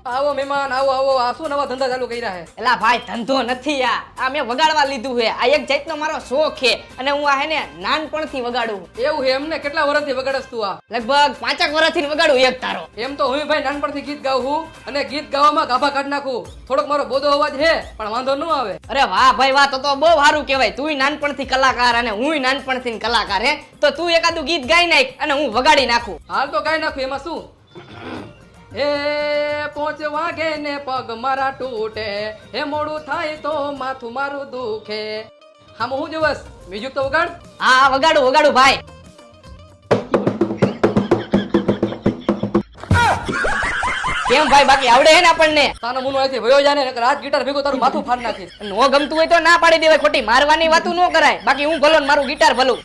આવો મહેમાન, આવો આવો. આ શું નવા ધંધા ચાલુ કર્યા હે? એલા ભાઈ ધંધો નથી આ મેં વગાડવા લીધું છે. આ એક જાતનો મારો શોખ છે અને હું આ હે ને નાનપણથી વગાડું. એવું હે એમને? કેટલા વર્ષથી વગાડસ તું આ? લગભગ 5 વર્ષથી વગાડું એક તારો. એમ તો હું ભાઈ નાનપણથી ગીત ગાઉં છું અને ગીત ગાવામાં ગાભા કાઢ નાખું. થોડોક મારો બોધો અવાજ હે પણ વાંધો ન આવે. અરે વાહ ભાઈ વાહ, તો બહુ સારું કહેવાય. તુંય નાનપણથી કલાકાર અને હુંય નાનપણથી કલાકાર હે. તો તું એકાદું ગીત ગાઈ નાખ અને હું વગાડી નાખું. હાલ તો ગાઈ નાખું, એમાં શું? એ 5 વાગે ને પગ મારા તૂટે, હે મોડું થાય તો માથું મારું દુખે. હામું હું જોવસ? મ્યુઝિક તો વગાડ. હા વગાડું ભાઈ. કેમ ભાઈ બાકી આવડે હે ને આપણને? તાનો મુનો અહીંથી વયો જાને નકર આજ ગિટાર ભેગો તારું માથું ફાડ નાખીશ. નો ગમતું હોય તો ના પાડી દેવાય. ખોટી મારવાની વાતું ન કરાય. બાકી હું ભલો ને મારું ગિટાર ભલું.